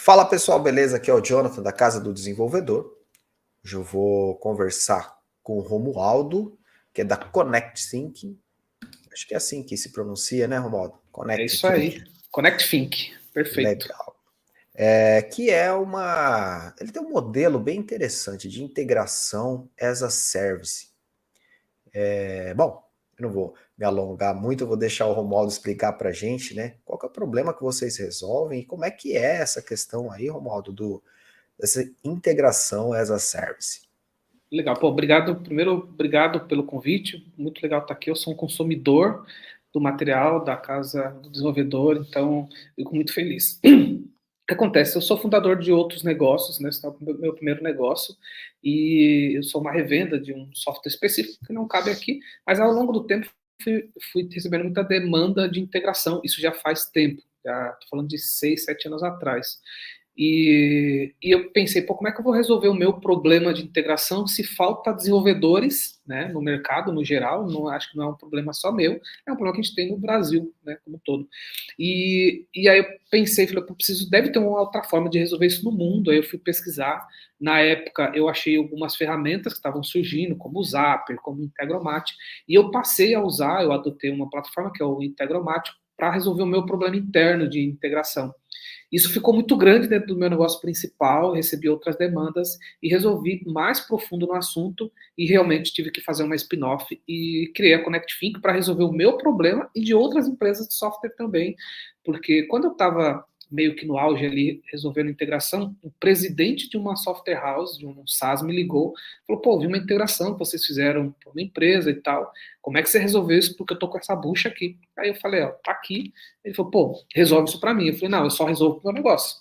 Fala pessoal, beleza? Aqui é o Jonathan da Casa do Desenvolvedor. Hoje eu vou conversar com o Romualdo, que é da Connect Thinking. Acho que é assim que se pronuncia, né, Romualdo? É Connect isso Thinking. aí. Connect Think. Perfeito. Legal. Ele tem um modelo bem interessante de integração as a service. Bom, eu não vou me alongar muito, eu vou deixar o Romualdo explicar para a gente, né? Qual que é o problema que vocês resolvem e como é que é essa questão aí, Romualdo, dessa integração as a service. Legal. Pô, obrigado. Primeiro, obrigado pelo convite. Muito legal estar aqui. Eu sou um consumidor do material da Casa do Desenvolvedor, então fico muito feliz. O que acontece? Eu sou fundador de outros negócios, né? Esse é o meu primeiro negócio, e eu sou uma revenda de um software específico que não cabe aqui, mas ao longo do tempo fui recebendo muita demanda de integração. Isso já faz tempo, já estou falando de 6, 7 anos atrás. E eu pensei, pô, como é que eu vou resolver o meu problema de integração se falta desenvolvedores, né, no mercado, no geral? Não, acho que não é um problema só meu, é um problema que a gente tem no Brasil, né, como um todo. E aí eu pensei, falei, eu preciso, deve ter uma outra forma de resolver isso no mundo. Aí eu fui pesquisar. Na época eu achei algumas ferramentas que estavam surgindo, como o Zapier, como o Integromat, e eu passei a usar, eu adotei uma plataforma que é o Integromat para resolver o meu problema interno de integração. Isso ficou muito grande dentro do meu negócio principal, recebi outras demandas e resolvi mais profundo no assunto e realmente tive que fazer uma spin-off e criei a Connect Think para resolver o meu problema e de outras empresas de software também, porque quando eu estava meio que no auge ali, resolvendo integração, o presidente de uma software house, de um SaaS, me ligou, falou, pô, vi uma integração que vocês fizeram para uma empresa e tal, como é que você resolveu isso? Porque eu tô com essa bucha aqui. Aí eu falei, ó, tá aqui. Ele falou, pô, resolve isso para mim. Eu falei, não, eu só resolvo o meu negócio.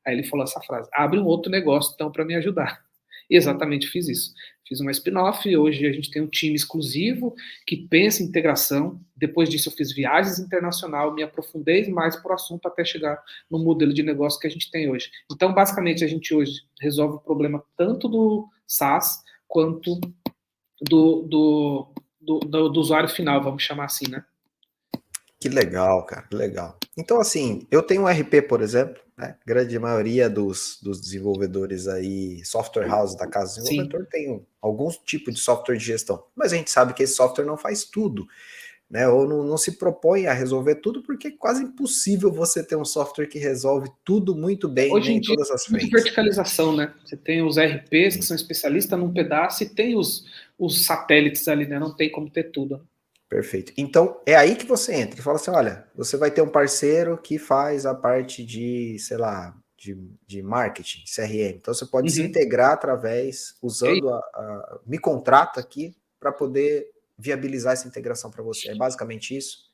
Aí ele falou essa frase, abre um outro negócio então para me ajudar. E exatamente fiz isso. Fiz uma spin-off, hoje a gente tem um time exclusivo que pensa em integração. Depois disso eu fiz viagens internacional, me aprofundei mais para o assunto até chegar no modelo de negócio que a gente tem hoje. Então, basicamente, a gente hoje resolve o problema tanto do SaaS quanto do usuário final, vamos chamar assim, né? Que legal, cara, que legal. Então, assim, eu tenho um RP, por exemplo, né? Grande maioria dos desenvolvedores aí, software house da casa do Sim. desenvolvedor, tem algum tipo de software de gestão. Mas a gente sabe que esse software não faz tudo, né? Ou não se propõe a resolver tudo, porque é quase impossível você ter um software que resolve tudo muito bem, né, Hoje em em dia, todas as muito frentes. verticalização, né? Você tem os RPs que são especialistas num pedaço e tem os satélites ali, né? Não tem como ter tudo. Né? Perfeito. Então, é aí que você entra e fala assim: olha, você vai ter um parceiro que faz a parte de, sei lá, de marketing, CRM. Então, você pode se Uhum. integrar através, É usando me contrata aqui para poder viabilizar essa integração para você. É basicamente isso?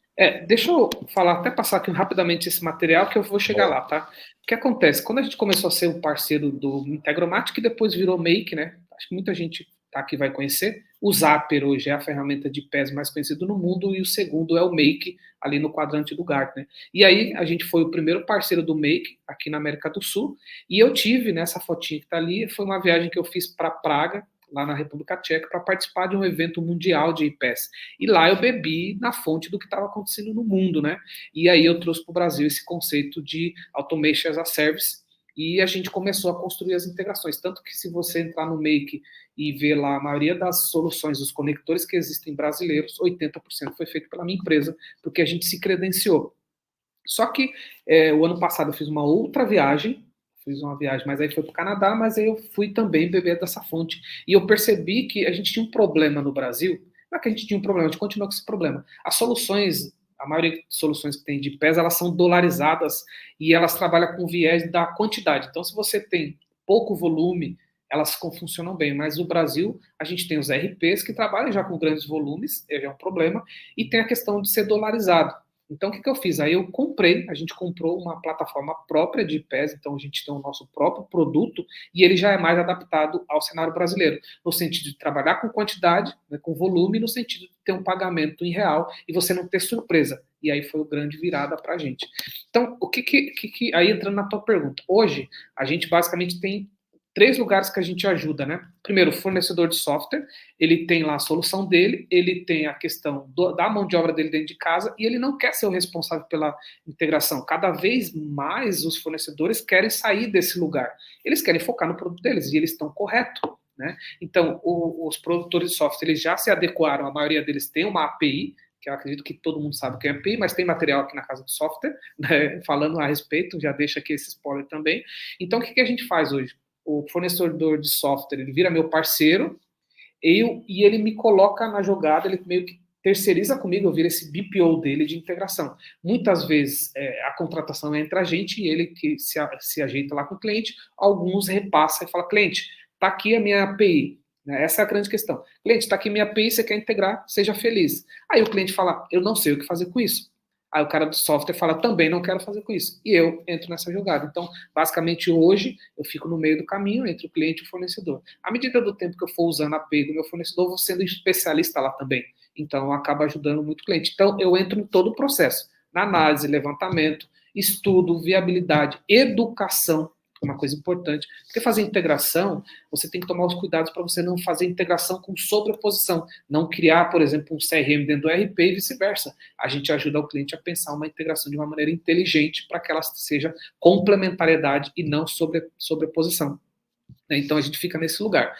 deixa eu falar, até passar aqui rapidamente esse material que eu vou chegar Boa. lá, tá? O que acontece? Quando a gente começou a ser o parceiro do Integromat, que depois virou Make, né? Acho que muita gente tá aqui vai conhecer. O Zapier hoje é a ferramenta de PES mais conhecida no mundo e o segundo é o Make, ali no quadrante do Gartner. E aí a gente foi o primeiro parceiro do Make aqui na América do Sul e eu tive nessa fotinha que tá ali, foi uma viagem que eu fiz para Praga, lá na República Tcheca, para participar de um evento mundial de IPES. E lá eu bebi na fonte do que estava acontecendo no mundo, né? E aí eu trouxe para o Brasil esse conceito de Automation as a Service e a gente começou a construir as integrações. Tanto que se você entrar no Make e ver lá a maioria das soluções, dos conectores que existem brasileiros, 80% foi feito pela minha empresa, porque a gente se credenciou. Só que o ano passado eu fiz uma outra viagem, mas aí foi para o Canadá, mas aí eu fui também beber dessa fonte. E eu percebi que a gente tinha um problema no Brasil. Não é que a gente tinha um problema, a gente continua com esse problema. As soluções, a maioria das soluções que tem de PES, elas são dolarizadas e elas trabalham com viés da quantidade. Então, se você tem pouco volume, elas funcionam bem. Mas no Brasil, a gente tem os RPs que trabalham já com grandes volumes, já é um problema, e tem a questão de ser dolarizado. Então, o que eu fiz? Aí a gente comprou uma plataforma própria de IPES, então a gente tem o nosso próprio produto e ele já é mais adaptado ao cenário brasileiro, no sentido de trabalhar com quantidade, né, com volume, no sentido de ter um pagamento em real e você não ter surpresa. E aí foi o grande virada para a gente. Então, aí entrando na tua pergunta, hoje a gente basicamente tem 3 lugares que a gente ajuda, né? Primeiro, o fornecedor de software, ele tem lá a solução dele, ele tem a questão da mão de obra dele dentro de casa e ele não quer ser o responsável pela integração. Cada vez mais os fornecedores querem sair desse lugar. Eles querem focar no produto deles e eles estão corretos, né? Então, os produtores de software, eles já se adequaram, a maioria deles tem uma API, que eu acredito que todo mundo sabe o que é API, mas tem material aqui na Casa do Software, né, falando a respeito, já deixa aqui esse spoiler também. Então, o que a gente faz hoje? O fornecedor de software, ele vira meu parceiro, e ele me coloca na jogada, ele meio que terceiriza comigo, eu viro esse BPO dele de integração. Muitas vezes a contratação é entre a gente e ele que se ajeita lá com o cliente, alguns repassa e fala, cliente, está aqui a minha API. Essa é a grande questão. Cliente, está aqui minha API, você quer integrar, seja feliz. Aí o cliente fala, eu não sei o que fazer com isso. Aí o cara do software fala, também não quero fazer com isso. E eu entro nessa jogada. Então, basicamente, hoje, eu fico no meio do caminho entre o cliente e o fornecedor. À medida do tempo que eu for usando a API do meu fornecedor, eu vou sendo especialista lá também. Então, acaba ajudando muito o cliente. Então, eu entro em todo o processo. Na análise, levantamento, estudo, viabilidade, educação, uma coisa importante. Porque fazer integração, você tem que tomar os cuidados para você não fazer integração com sobreposição. Não criar, por exemplo, um CRM dentro do ERP e vice-versa. A gente ajuda o cliente a pensar uma integração de uma maneira inteligente para que ela seja complementariedade e não sobreposição. Então, a gente fica nesse lugar.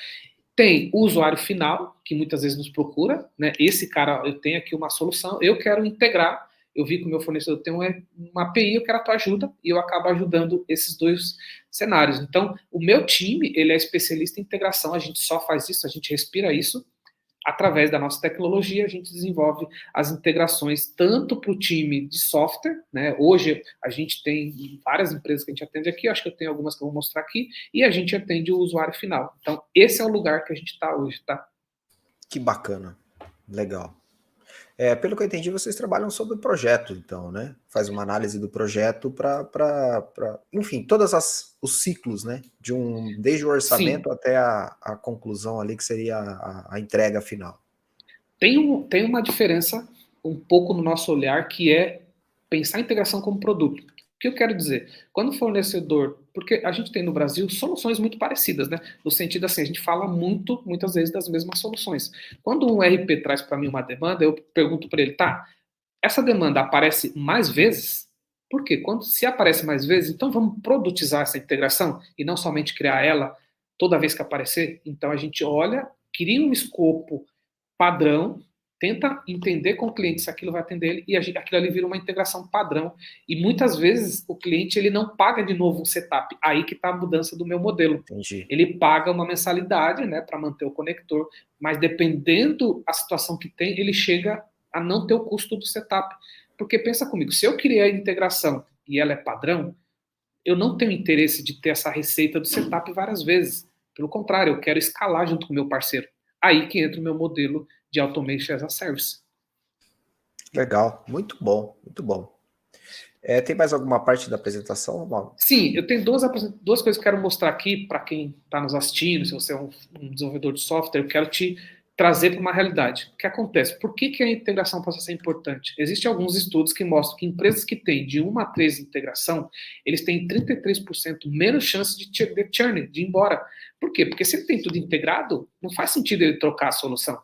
Tem o usuário final, que muitas vezes nos procura, né? Esse cara, eu tenho aqui uma solução, eu quero integrar, eu vi que o meu fornecedor tem uma API, eu quero a tua ajuda, e eu acabo ajudando esses 2 cenários. Então, o meu time, ele é especialista em integração, a gente só faz isso, a gente respira isso, através da nossa tecnologia, a gente desenvolve as integrações tanto para o time de software, né? Hoje a gente tem várias empresas que a gente atende aqui, acho que eu tenho algumas que eu vou mostrar aqui, e a gente atende o usuário final. Então, esse é o lugar que a gente está hoje, tá? Que bacana, legal. Pelo que eu entendi, vocês trabalham sobre o projeto, então, né? Faz uma análise do projeto enfim, todos os ciclos, né? Desde o Sim, orçamento até a conclusão ali, que seria a entrega final. tem uma diferença um pouco no nosso olhar, que é pensar a integração como produto. O que eu quero dizer? Quando o fornecedor, porque a gente tem no Brasil soluções muito parecidas, né? No sentido assim, a gente fala muitas vezes das mesmas soluções. Quando um RP traz para mim uma demanda, eu pergunto para ele, tá, essa demanda aparece mais vezes? Por quê? Se aparece mais vezes, então vamos produtizar essa integração e não somente criar ela toda vez que aparecer? Então a gente olha, cria um escopo padrão, tenta entender com o cliente se aquilo vai atender ele e aquilo ali vira uma integração padrão. E muitas vezes o cliente ele não paga de novo um setup. Aí que está a mudança do meu modelo. Entendi. Ele paga uma mensalidade, né, para manter o conector, mas dependendo a situação que tem, ele chega a não ter o custo do setup. Porque pensa comigo, se eu criei a integração e ela é padrão, eu não tenho interesse de ter essa receita do setup várias vezes. Pelo contrário, eu quero escalar junto com o meu parceiro. Aí que entra o meu modelo de Automation as a Service. Legal, muito bom, muito bom. Tem mais alguma parte da apresentação, Romualdo? Sim, eu tenho duas coisas que eu quero mostrar aqui para quem está nos assistindo. Se você é um desenvolvedor de software, eu quero te trazer para uma realidade. O que acontece? Por que a integração passa a ser importante? Existem alguns estudos que mostram que empresas que têm de 1 a 3 integração, eles têm 33% menos chance de churn, de ir embora. Por quê? Porque se ele tem tudo integrado, não faz sentido ele trocar a solução.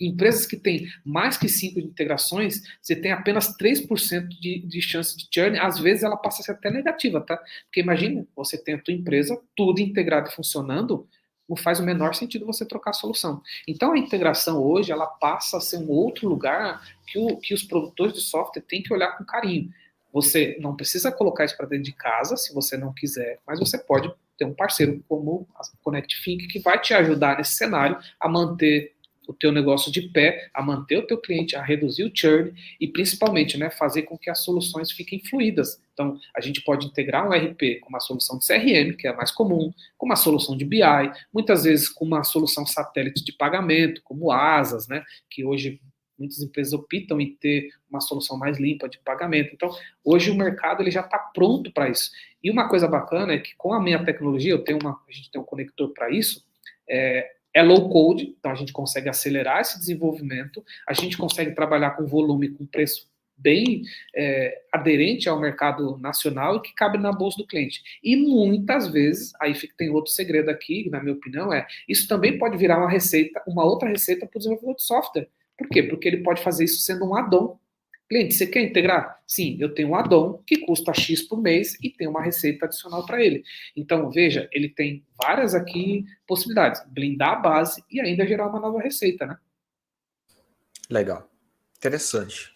Empresas que têm mais que 5 integrações, você tem apenas 3% de chance de churn, às vezes ela passa a ser até negativa, tá? Porque imagina, você tem a tua empresa, tudo integrado e funcionando, não faz o menor sentido você trocar a solução. Então a integração hoje, ela passa a ser um outro lugar que os produtores de software têm que olhar com carinho. Você não precisa colocar isso para dentro de casa, se você não quiser, mas você pode ter um parceiro como a ConnectFink que vai te ajudar nesse cenário a manter o teu negócio de pé, a manter o teu cliente, a reduzir o churn e principalmente, né, fazer com que as soluções fiquem fluídas. Então, a gente pode integrar um RP com uma solução de CRM, que é a mais comum, com uma solução de BI, muitas vezes com uma solução satélite de pagamento, como Asas, né, que hoje muitas empresas optam em ter uma solução mais limpa de pagamento. Então, hoje o mercado ele já está pronto para isso. E uma coisa bacana é que com a minha tecnologia, a gente tem um conector para isso, é low code, então a gente consegue acelerar esse desenvolvimento, a gente consegue trabalhar com volume, com preço bem aderente ao mercado nacional e que cabe na bolsa do cliente. E muitas vezes, aí tem outro segredo aqui, na minha opinião, isso também pode virar uma receita, uma outra receita para o desenvolvedor de software. Por quê? Porque ele pode fazer isso sendo um add-on. Cliente, você quer integrar? Sim, eu tenho um add-on que custa X por mês e tem uma receita adicional para ele. Então, veja, ele tem várias aqui possibilidades. Blindar a base e ainda gerar uma nova receita, né? Legal. Interessante.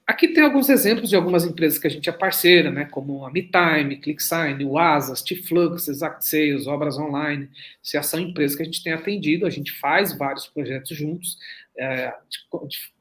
Aqui tem alguns exemplos de algumas empresas que a gente é parceira, né? Como a MeTime, ClickSign, o Asas, Tiflux, Exact Sales, Obras Online. Já são empresas que a gente tem atendido, a gente faz vários projetos juntos.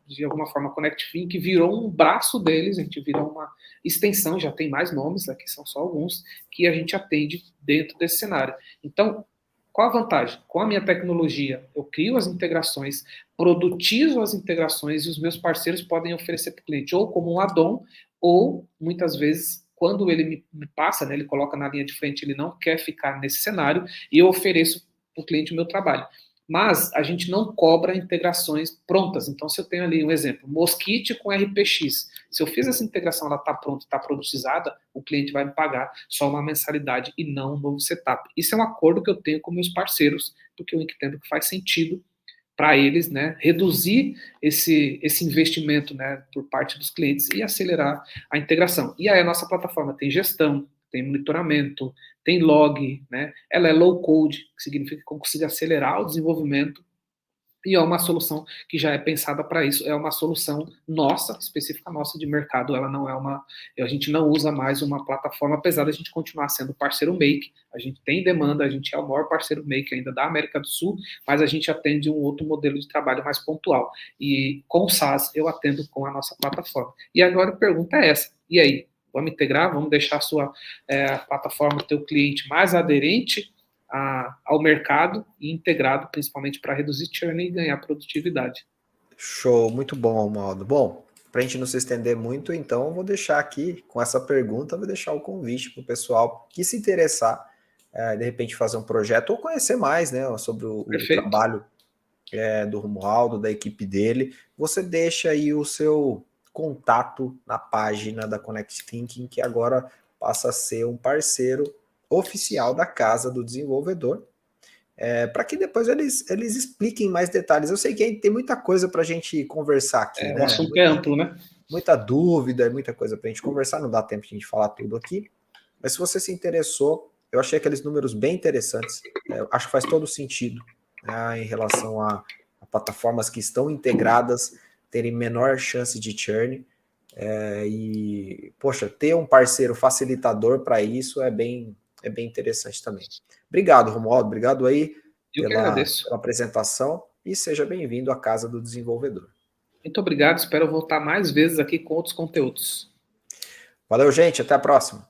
De alguma forma, a ConnectFin, que virou um braço deles, a gente virou uma extensão, já tem mais nomes, aqui são só alguns, que a gente atende dentro desse cenário. Então, qual a vantagem? Com a minha tecnologia, eu crio as integrações, produtizo as integrações e os meus parceiros podem oferecer para o cliente ou como um add-on, ou muitas vezes, quando ele me passa, né, ele coloca na linha de frente, ele não quer ficar nesse cenário e eu ofereço para o cliente o meu trabalho. Mas a gente não cobra integrações prontas. Então, se eu tenho ali um exemplo, Mosquite com RPX, se eu fiz essa integração, ela está pronta, está produtizada, o cliente vai me pagar só uma mensalidade e não um novo setup. Isso é um acordo que eu tenho com meus parceiros, porque eu entendo que faz sentido para eles, né, reduzir esse investimento, né, por parte dos clientes e acelerar a integração. E aí a nossa plataforma tem gestão, tem monitoramento, tem log, né? Ela é low code, que significa que eu consigo acelerar o desenvolvimento e é uma solução que já é pensada para isso. É uma solução nossa, específica nossa de mercado. Ela não é uma. A gente não usa mais uma plataforma, apesar da gente continuar sendo parceiro Make. A gente tem demanda, a gente é o maior parceiro Make ainda da América do Sul, mas a gente atende um outro modelo de trabalho mais pontual. E com o SaaS eu atendo com a nossa plataforma. E agora a pergunta é essa: e aí? Vamos integrar? Vamos deixar a sua plataforma, teu cliente mais aderente ao mercado e integrado, principalmente para reduzir churn e ganhar produtividade. Show, muito bom, Romualdo. Bom, para a gente não se estender muito, então eu vou deixar aqui, com essa pergunta, vou deixar o convite para o pessoal que se interessar, de repente fazer um projeto ou conhecer mais, né, sobre o trabalho do Romualdo, da equipe dele. Você deixa aí o seu contato na página da Connect Thinking, que agora passa a ser um parceiro oficial da Casa do Desenvolvedor, para que depois eles expliquem mais detalhes. Eu sei que tem muita coisa para a gente conversar aqui, né? O assunto é amplo, né? Muita dúvida, muita coisa para a gente conversar, não dá tempo de a gente falar tudo aqui, mas se você se interessou, eu achei aqueles números bem interessantes, acho que faz todo sentido, né, em relação a plataformas que estão integradas terem menor chance de churn, e, poxa, ter um parceiro facilitador para isso é bem interessante também. Obrigado, Romualdo, obrigado aí pela apresentação e seja bem-vindo à Casa do Desenvolvedor. Muito obrigado, espero voltar mais vezes aqui com outros conteúdos. Valeu, gente, até a próxima.